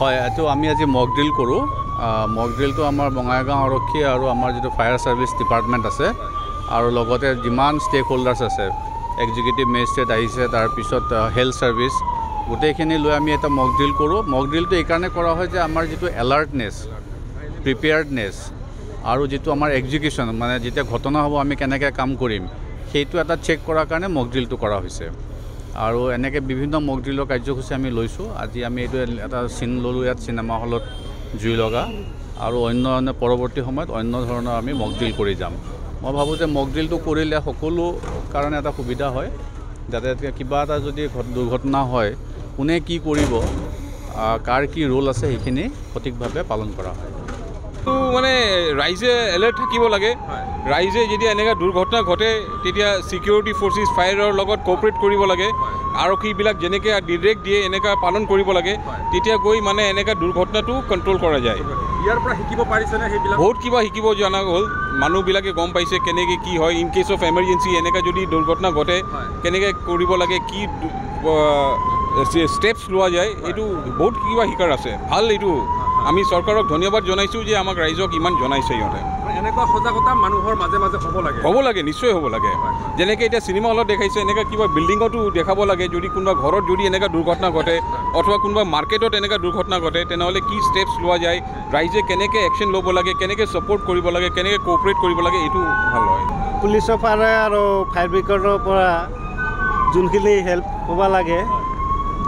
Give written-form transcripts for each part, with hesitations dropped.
হয়, এইটো আমি আজি মক ড্ৰিল কৰোঁ। মক ড্ৰিলটো আমাৰ বঙাইগাঁও আৰক্ষী আৰু আমাৰ যিটো ফায়াৰ ছাৰ্ভিচ ডিপাৰ্টমেণ্ট আছে আৰু লগতে যিমান ষ্টেক হোল্ডাৰ্ছ আছে, এক্সিকিউটিভ মেজিষ্ট্ৰেট আহিছে, তাৰপিছত হেল্থ ছাৰ্ভিচ, গোটেইখিনি লৈ আমি এটা মক ড্ৰিল কৰোঁ। মক ড্ৰিলটো এইকাৰণে কৰা হয় যে আমাৰ যিটো এলাৰ্টনেছ, প্ৰিপেয়াৰ্ডনেছ আৰু যিটো আমাৰ এক্সিকিউশ্যন, মানে যেতিয়া ঘটনা হ'ব আমি কেনেকৈ কাম কৰিম, সেইটো এটা চেক কৰাৰ কাৰণে মক ড্ৰিলটো কৰা হৈছে। আৰু এনেকৈ বিভিন্ন মক ড্ৰিলৰ কাৰ্যসূচী আমি লৈছোঁ। আজি আমি এইটো এটা চিন ল'লোঁ ইয়াত চিনেমা হলত জুই লগা, আৰু অন্য পৰৱৰ্তী সময়ত অন্য ধৰণৰ আমি মক ড্ৰিল কৰি যাম। মই ভাবোঁ যে মক ড্ৰিলটো কৰিলে সকলো কাৰণে এটা সুবিধা হয়, যাতে কিবা এটা যদি দুৰ্ঘটনা হয় কোনে কি কৰিব, কাৰ কি ৰোল আছে সেইখিনি সঠিকভাৱে পালন কৰা হয়। তো মানে ৰাইজে এলাৰ্ট থাকিব লাগে। ৰাইজে যেতিয়া এনেকুৱা দুৰ্ঘটনা ঘটে তেতিয়া ছিকিউৰিটি ফ'ৰ্চেছ ফায়াৰৰ লগত কোঅপাৰেট কৰিব লাগে। আৰক্ষীবিলাক যেনেকৈ ডিৰেক্ট দিয়ে এনেকুৱা পালন কৰিব লাগে, তেতিয়া গৈ মানে এনেকুৱা দুৰ্ঘটনাটো কণ্ট্ৰল কৰা যায়। ইয়াৰ পৰা শিকিব পাৰিছেনে সেইবিলাক? বহুত কিবা শিকিব জনা হ'ল, মানুহবিলাকে গম পাইছে কেনেকৈ কি হয়। ইন কেছ অফ এমাৰ্জেঞ্চি এনেকুৱা যদি দুৰ্ঘটনা ঘটে কেনেকৈ কৰিব লাগে, কি ষ্টেপছ লোৱা যায়, এইটো বহুত কিবা শিকাৰ আছে। ভাল, এইটো আমি চৰকাৰক ধন্যবাদ জনাইছোঁ যে আমাক ৰাইজক ইমান জনাইছে সিহঁতে। এনেকুৱা সজাগতা মানুহৰ মাজে মাজে হ'ব লাগে, নিশ্চয় হ'ব লাগে। যেনেকৈ এতিয়া চিনেমা হলত দেখাইছে, এনেকুৱা কিবা বিল্ডিঙতো দেখাব লাগে। যদি কোনোবা ঘৰত যদি এনেকুৱা দুৰ্ঘটনা ঘটে অথবা কোনোবা মাৰ্কেটত এনেকুৱা দুৰ্ঘটনা ঘটে, তেনেহ'লে কি ষ্টেপছ লোৱা যায়, ৰাইজে কেনেকৈ একশ্যন ল'ব লাগে, কেনেকৈ ছাপোৰ্ট কৰিব লাগে, কেনেকৈ কোঅপাৰেট কৰিব লাগে, এইটো ভাল হয়। পুলিচৰ পৰা আৰু ফায়াৰ ব্ৰিগেডৰ পৰা যোনখিনি হেল্প হ'ব লাগে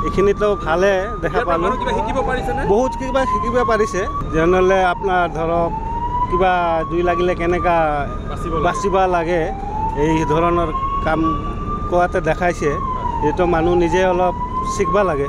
এইখিনিতো ভালে দেখা পালোঁ। বহুত কিবা শিকিব পাৰিছে। যেনেহ'লে আপোনাৰ ধৰক কিবা জুই লাগিলে কেনেকুৱা বাচিব লাগে, এই ধৰণৰ কাম কৰাতে দেখাইছে। এইটো মানুহ নিজে অলপ শিকিব লাগে।